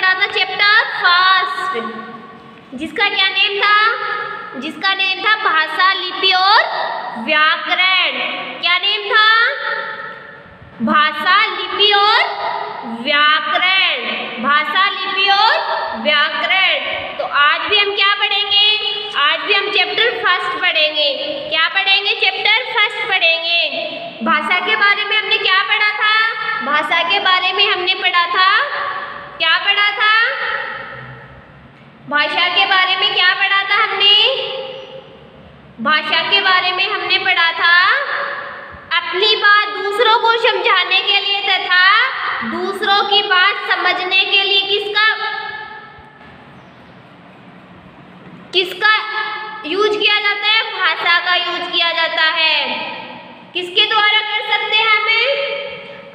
पढ़ा था chapter first, जिसका क्या नेम था? जिसका नेम था भाषा, लिपि और व्याकरण। क्या नेम था? भाषा, लिपि और व्याकरण। भाषा, लिपि और व्याकरण। तो आज भी हम क्या पढ़ेंगे? आज भी हम चैप्टर फर्स्ट पढ़ेंगे। क्या पढ़ेंगे? चैप्टर फर्स्ट पढ़ेंगे। भाषा के बारे में हमने क्या पढ़ा था? भाषा के बारे में हमने पढ़ा था, क्या पढ़ा था? भाषा के बारे में क्या पढ़ा था हमने? भाषा के बारे में हमने पढ़ा था अपनी बात दूसरों को समझाने के लिए तथा दूसरों की बात समझने के लिए किसका यूज किया जाता है? भाषा का यूज किया जाता है। किसके द्वारा कर सकते हैं हमें?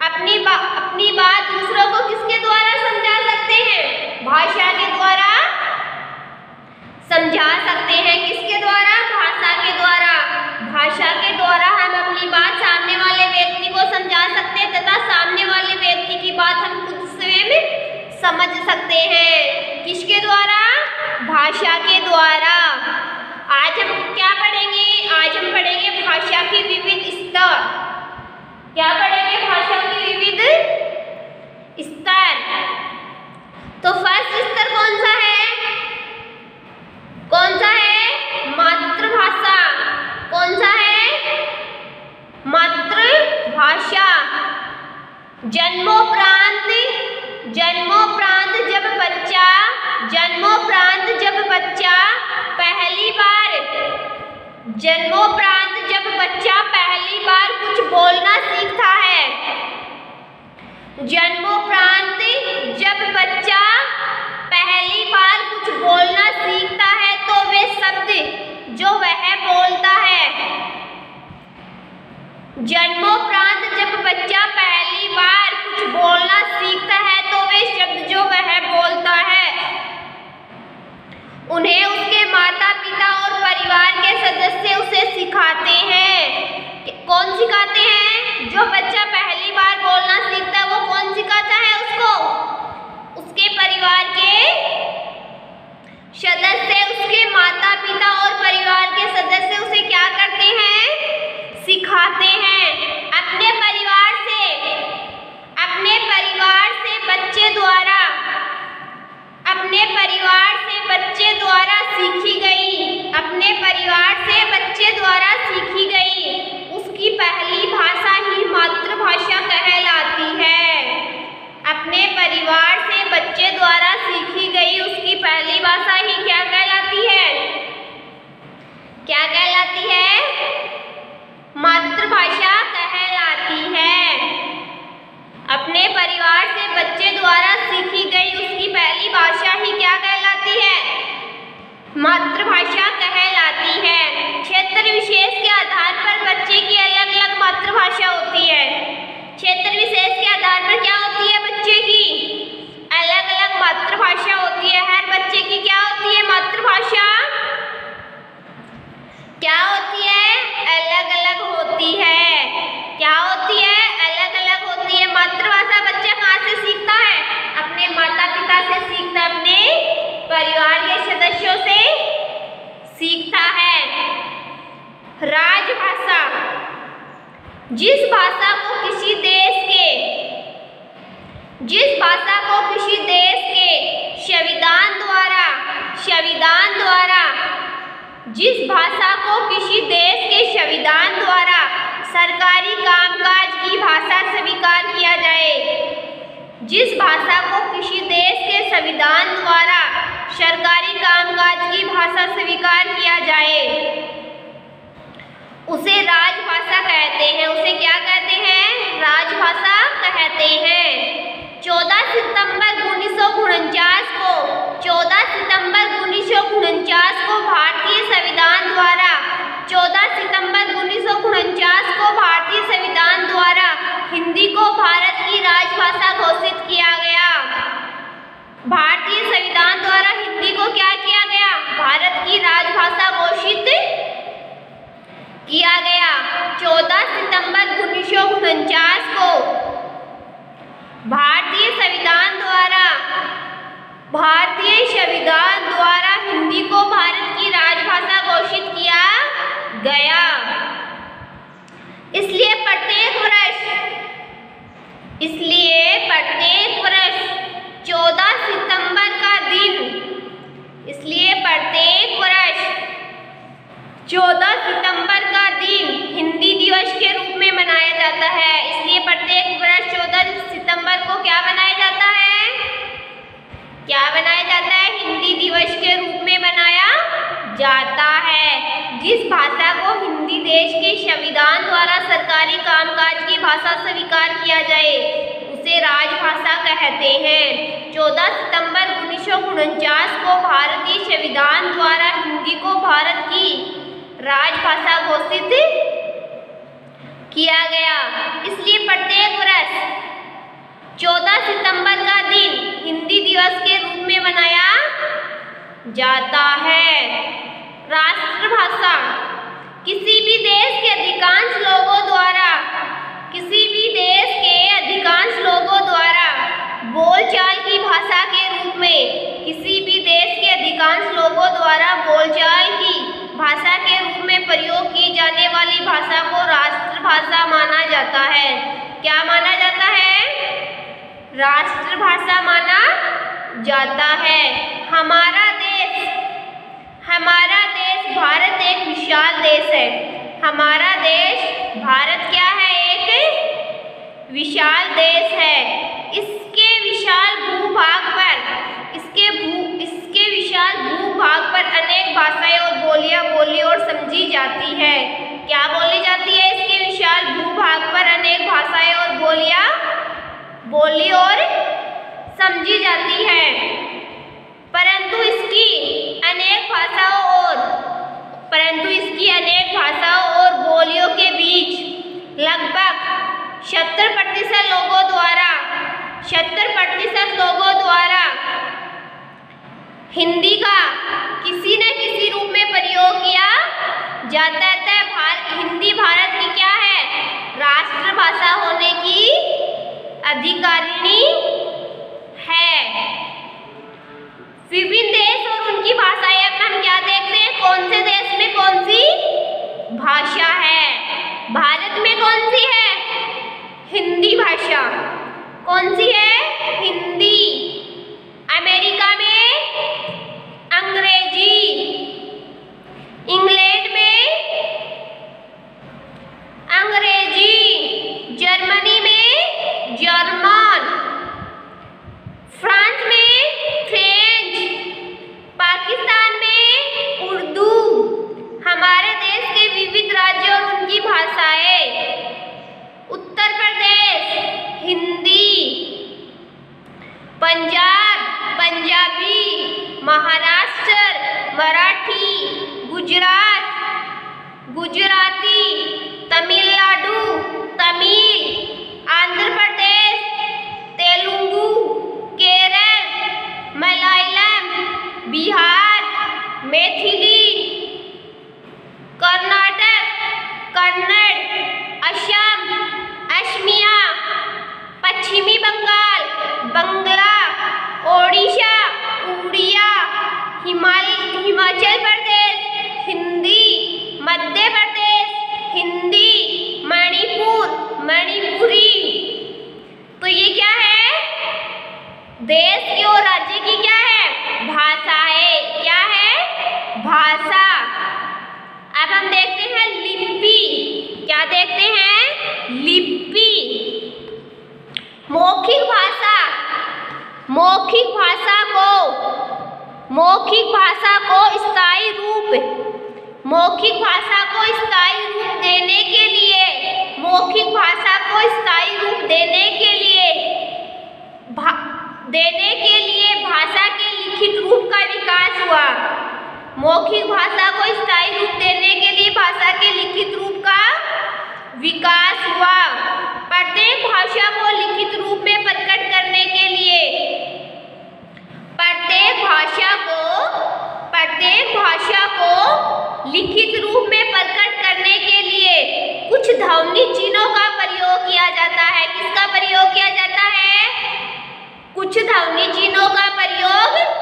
अपनी बात दूसरों को किसके द्वारा समझा सकते हैं? भाषा के द्वारा समझा सकते हैं। किसके द्वारा? भाषा के द्वारा। भाषा के द्वारा हम अपनी बात सामने वाले व्यक्ति को समझा सकते हैं तथा सामने वाले व्यक्ति की बात हम खुद स्वयं समझ सकते हैं। किसके द्वारा? भाषा के द्वारा। आज हम क्या पढ़ेंगे? आज हम पढ़ेंगे भाषा के विविध स्तर। क्या पढ़ेंगे? भाषा के विविध स्तर। तो फर्स्ट स्तर कौन सा है? कौन सा है? मातृभाषा। कौन सा है? मातृभाषा। जन्मोपरांत जब बच्चा पहली बार कुछ बोलना सीखता है, जन्मोपरांत जब बच्चा पहली बार कुछ बोलना सीखता है तो वे शब्द जो वह बोलता है, जन्मोपरांत जब बच्चा पहली बार कुछ बोलना सीखता है तो वे शब्द जो वह बोलता है उन्हें उसके माता पिता और परिवार के सदस्य उसे सिखाते हैं। कौन सिखाते हैं? जो बच्चा पहली बार बोलना सीखता है वो कौन सिखाता है उसको? उसके परिवार के सदस्य, उसके माता पिता और परिवार के सदस्य उसे क्या करते हैं? सिखाते हैं। अपने परिवार से बच्चे द्वारा सीखी गई उसकी पहली भाषा ही मातृभाषा कहलाती है। अपने परिवार से बच्चे द्वारा सीखी गई उसकी पहली भाषा ही क्या कहलाती है? क्या कहलाती है? मातृभाषा कहलाती है। अपने परिवार से बच्चे द्वारा सीखी गई उसकी पहली भाषा ही क्या कहलाती है? मातृभाषा कहलाती है। क्षेत्र विशेष के आधार पर बच्चे की अलग अलग मातृभाषा होती है। क्षेत्र विशेष के आधार पर क्या होती है? बच्चे की अलग अलग मातृभाषा होती है। हर बच्चे की क्या होती है? मातृभाषा क्या होती है? अलग अलग होती है। क्या होती है? अलग अलग होती है। मातृभाषा बच्चा कहाँ से सीखता है? अपने माता पिता से सीखता है, अपने परिवार के सदस्यों से सीखता है। राजभाषा, जिस भाषा को किसी देश के संविधान द्वारा सरकारी कामकाज की भाषा स्वीकार किया जाए, जिस भाषा को किसी देश के संविधान द्वारा सरकारी कामकाज की भाषा स्वीकार किया जाए उसे राजभाषा कहते हैं। उसे क्या कहते हैं? राजभाषा कहते हैं। 14 सितंबर 1949 को भारतीय संविधान द्वारा हिंदी को भारत की राजभाषा घोषित किया गया। भारतीय संविधान द्वारा हिंदी को क्या किया गया? भारत की राजभाषा घोषित किया गया। 14 सितंबर 1949 को भारतीय संविधान द्वारा भारतीय संविधान द्वारा हिंदी को भारत की राजभाषा घोषित किया गया। इसलिए प्रत्येक वर्ष 14 सितंबर का दिन, इसलिए प्रत्येक वर्ष 14 सितंबर का दिन हिंदी दिवस के रूप में मनाया जाता है। इसलिए प्रत्येक वर्ष 14 सितंबर को क्या मनाया जाता है? हिंदी दिवस के रूप में मनाया जाता है। जिस भाषा को हिंदी देश के संविधान द्वारा सरकारी कामकाज की भाषा स्वीकार किया जाए उसे राजभाषा कहते हैं। 14 सितंबर 1949 को भारतीय संविधान द्वारा हिंदी को भारत की राजभाषा घोषित किया गया। इसलिए प्रत्येक वर्ष 14 सितंबर का दिन हिंदी दिवस के रूप में मनाया जाता है। राष्ट्रभाषा किसी भी देश के अधिकांश लोगों द्वारा बोलचाल की भाषा के रूप में, किसी भी देश के अधिकांश लोगों द्वारा बोलचाल की भाषा के रूप में प्रयोग की जाने वाली भाषा को राष्ट्रभाषा माना जाता है। क्या माना जाता है? राष्ट्रभाषा माना जाता है। हमारा देश भारत एक विशाल देश है। हमारा देश भारत क्या है? एक विशाल देश है। इसके विशाल भूभाग पर अनेक भाषाएं और बोलियां बोली और समझी जाती है। क्या बोली जाती है? इसके विशाल भूभाग पर अनेक भाषाएं और बोलियां बोली और समझी जाती है। परंतु इसकी अनेक भाषाओं और बोलियों के बीच लगभग 70% लोगों द्वारा हिंदी का किसी न किसी रूप में प्रयोग किया जाता है। हिंदी भारत की क्या है? राष्ट्रभाषा होने की अधिकारिणी है। विभिन्न देश और उनकी भाषाएं अब हम क्या देखते हैं? कौन से देश में कौन सी भाषा है? भारत में कौन सी है? हिंदी भाषा। कौन सी है? हिंदी। अमेरिका में अंग्रेजी, इंग्लैंड में अंग्रेजी, जर्मनी में जर्मन, फ्रांस में फ्रेंच, पाकिस्तान में उर्दू। हमारे देश के विविध राज्यों और उनकी भाषाएं। उत्तर प्रदेश हिंदी, पंजाब पंजाबी, महाराष्ट्र मराठी, गुजरात गुजराती, तमिलनाडु तमिल, आंध्र प्रदेश तेलुगु, केरल मलयालम, बिहार मैथिली, कर्नाटक कन्नड़, असम असमिया, पश्चिमी बंगाल बंगला, ओडिशा उड़िया, हिमाचल प्रदेश हिंदी, मध्य प्रदेश हिंदी, मणिपुर मणिपुरी। तो ये क्या है? देश की और राज्य की क्या है? भाषा है। क्या है? भाषा। अब हम देखते हैं लिपि। क्या देखते हैं? लिपि। मौखिक भाषा। मौखिक भाषा को स्थायी रूप देने के लिए भाषा के लिखित रूप का विकास हुआ। मौखिक भाषा को स्थायी रूप देने के लिए भाषा के लिखित रूप का विकास हुआ। प्रत्येक भाषा को लिखित रूप में प्रकट करने के लिए लिखित रूप में प्रकट करने के लिए कुछ ध्वनि चिन्हों का प्रयोग किया जाता है। किसका प्रयोग किया जाता है? कुछ ध्वनि चिन्हों का प्रयोग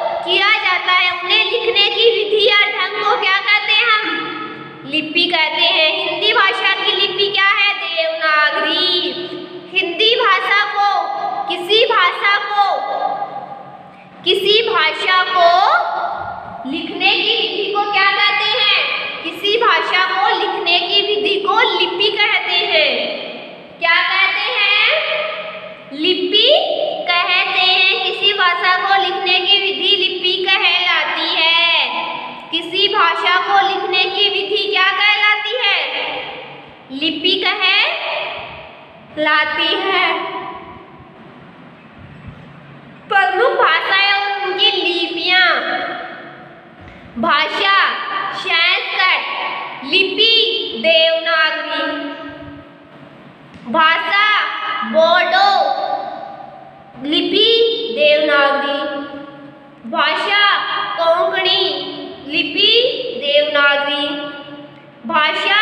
भाषा को लिखने की विधि को क्या कहते हैं? किसी भाषा को लिखने की विधि को लिपि कहते हैं। क्या कहते हैं? लिपि कहते हैं। किसी भाषा को लिखने की विधि लिपि कहलाती है। किसी भाषा को लिखने की विधि क्या कहलाती है? लिपि कहलाती है। प्रमुख भाषाएं और उनकी लिपियां। भाषा संस्कृत, लिपि देवनागरी। भाषा बोडो, लिपि देवनागरी। भाषा कोंकणी, लिपि देवनागरी। भाषा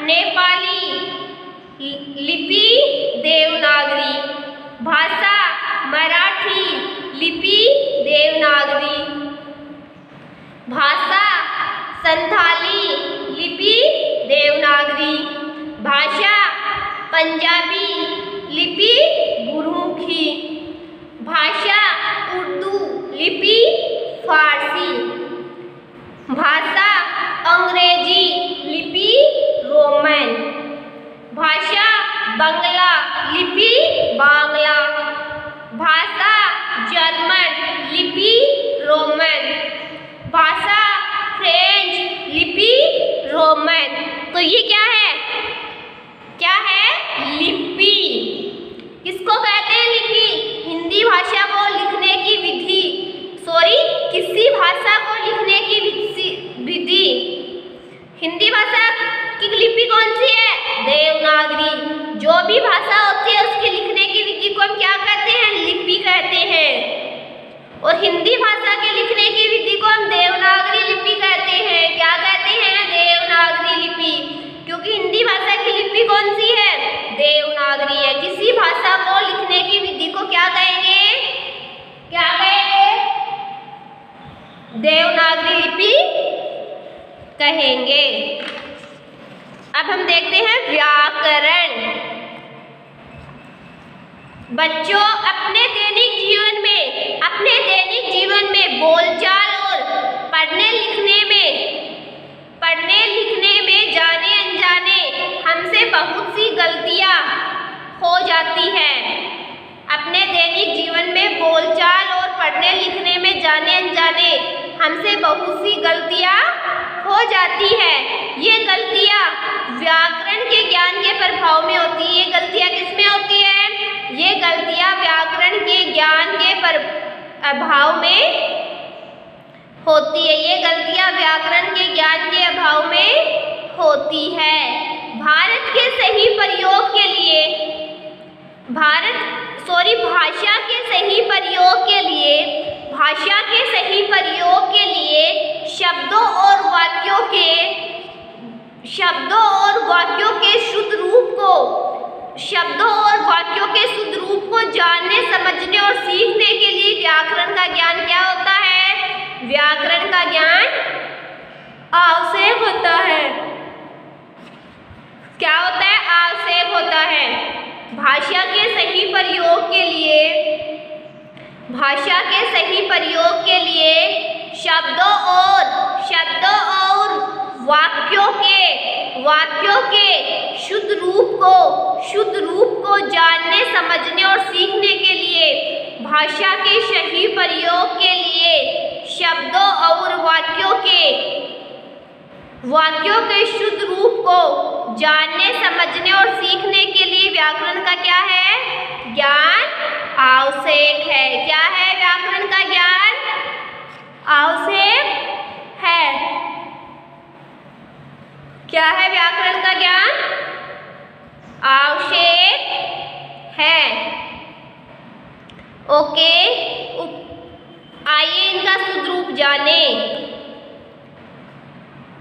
नेपाली, लिपि देवनागरी। भाषा मराठी, लिपि देवनागरी। भाषा संथाली, लिपि देवनागरी। भाषा पंजाबी, लिपि गुरुमुखी। भाषा उर्दू, लिपि फारसी। भाषा अंग्रेजी, लिपि रोमन। भाषा बंगला, लिपि बांग्ला। भाषा जर्मन, लिपि रोमन। भाषा फ्रेंच, लिपि रोमन। तो ये क्या है? क्या है? लिपि। किसको कहते हैं लिपि? हिंदी भाषा को लिखने की विधि, किसी भाषा को लिखने की विधि। हिंदी भाषा की लिपि कौन सी है? देवनागरी। जो भी भाषा होती है उसकी लिखने की विधि को हम क्या कहते हैं? लिपि कहते हैं। और हिंदी भाषा के लिखने की विधि को हम देवनागरी लिपि कहते हैं। क्या कहते हैं? देवनागरी लिपि। क्योंकि हिंदी भाषा की लिपि कौन सी है? देवनागरी है। किसी भाषा को लिखने की विधि को क्या कहेंगे? क्या कहेंगे? देवनागरी लिपि कहेंगे। अब हम देखते हैं व्याकरण। बच्चों, अपने दैनिक जीवन में बोलचाल और पढ़ने लिखने में जाने अनजाने हमसे बहुत सी गलतियां हो जाती हैं। अपने दैनिक जीवन में बोलचाल और पढ़ने लिखने में जाने अनजाने हमसे बहुत सी गलतियां हो जाती है। ये गलतियां व्याकरण के ज्ञान के प्रभाव में होती है। ये गलतियां किसमें होती है? ये गलतियां व्याकरण के ज्ञान के अभाव में होती है। ये गलतियां व्याकरण के ज्ञान के अभाव में होती है। भाषा के सही प्रयोग के लिए शब्दों और वाक्यों के शुद्ध रूप को जानने, समझने और सीखने के लिए व्याकरण का ज्ञान क्या होता है? व्याकरण का ज्ञान आवश्यक होता है। क्या होता है? आवश्यक होता है। भाषा के सही प्रयोग के लिए शब्दों और वाक्यों के शुद्ध रूप को जानने, समझने और सीखने के लिए भाषा के सही प्रयोग के लिए शब्दों और वाक्यों के शुद्ध रूप को जानने, समझने और सीखने के लिए व्याकरण का क्या है? ज्ञान आवश्यक है। क्या है? व्याकरण का ज्ञान आवश्यक है। क्या है? व्याकरण का ज्ञान आवश्यक है। ओके, आइए इनका शुद्ध रूप जानें।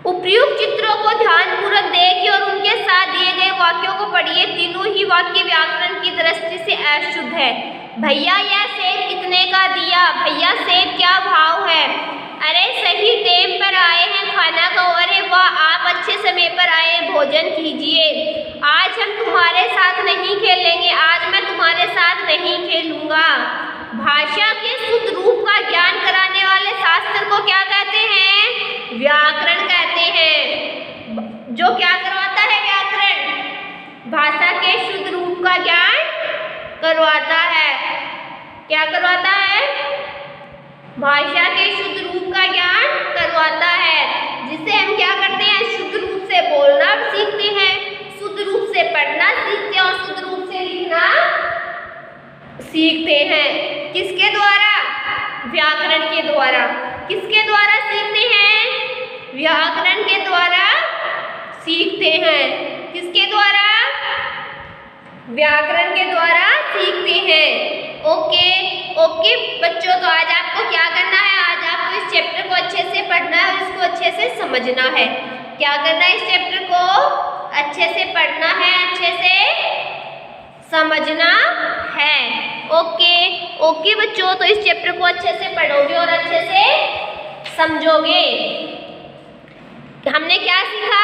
उपयुक्त चित्रों को ध्यानपूर्वक देखिए और उनके साथ दिए गए वाक्यों को पढ़िए। तीनों ही वाक्य व्याकरण की दृष्टि से अशुद्ध है। भैया यह सेब कितने का दिया? भैया सेब क्या भाव है? अरे सही टाइम पर आए हैं, खाना खाओ। अरे वाह, आप अच्छे समय पर आए, भोजन कीजिए। आज हम तुम्हारे साथ नहीं खेलेंगे, आज मैं तुम्हारे साथ नहीं खेलूंगा। भाषा के शुद्ध रूप का ज्ञान कराने वाले शास्त्र को क्या कहते हैं? व्याकरण कहते हैं। जो क्या करवाता है? व्याकरण भाषा के शुद्ध रूप का ज्ञान करवाता है। क्या करवाता है? भाषा के शुद्ध रूप का ज्ञान करवाता है, जिससे हम क्या करते हैं? शुद्ध रूप से बोलना सीखते हैं, शुद्ध रूप से पढ़ना सीखते हैं और शुद्ध रूप से लिखना सीखते हैं। किसके द्वारा? व्याकरण के द्वारा। किसके द्वारा सीखते हैं? व्याकरण के द्वारा सीखते हैं। किसके द्वारा? व्याकरण के द्वारा सीखते हैं। ओके बच्चों, तो आज आपको क्या करना है? आज आपको इस चैप्टर को अच्छे से पढ़ना है और इसको अच्छे से समझना है। क्या करना है? इस चैप्टर को अच्छे से पढ़ना है, अच्छे से समझना है। ओके बच्चों, तो इस चैप्टर को अच्छे से पढ़ोगे और अच्छे से समझोगे। हमने क्या सीखा?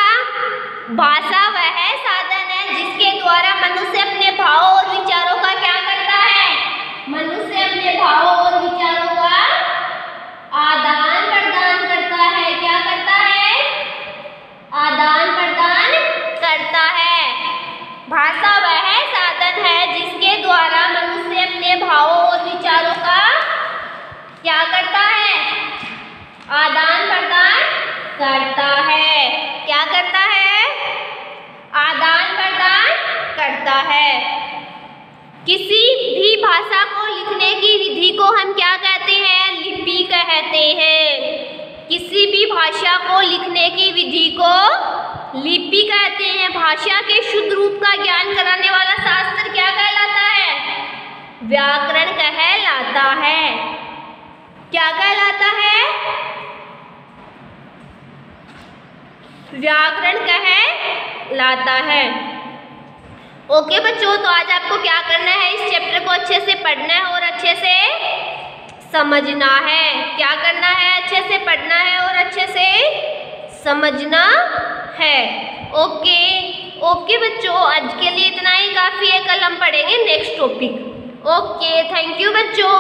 भाषा वह साधन है जिसके द्वारा मनुष्य अपने भावों और विचारों का क्या करता है? मनुष्य अपने भावों और विचारों का आदान प्रदान करता है। क्या करता है? आदान प्रदान करता है। भाषा वह साधन है जिसके द्वारा मनुष्य अपने भावों और विचारों का क्या करता है? आदान प्रदान करता है। क्या करता है? आदान प्रदान करता है। किसी भी भाषा को लिखने की विधि को हम क्या कहते हैं? लिपि कहते हैं। किसी भी भाषा को लिखने की विधि को लिपि कहते हैं। भाषा के शुद्ध रूप का ज्ञान कराने वाला शास्त्र क्या कहलाता है? व्याकरण कहलाता है। क्या कहलाता है? व्याकरण कहलाता है। ओके बच्चों, तो आज आपको क्या करना है? इस चैप्टर को अच्छे से पढ़ना है और अच्छे से समझना है। क्या करना है? अच्छे से पढ़ना है और अच्छे से समझना है। ओके बच्चों, आज के लिए इतना ही काफ़ी है। कल हम पढ़ेंगे next topic. Okay, thank you बच्चों।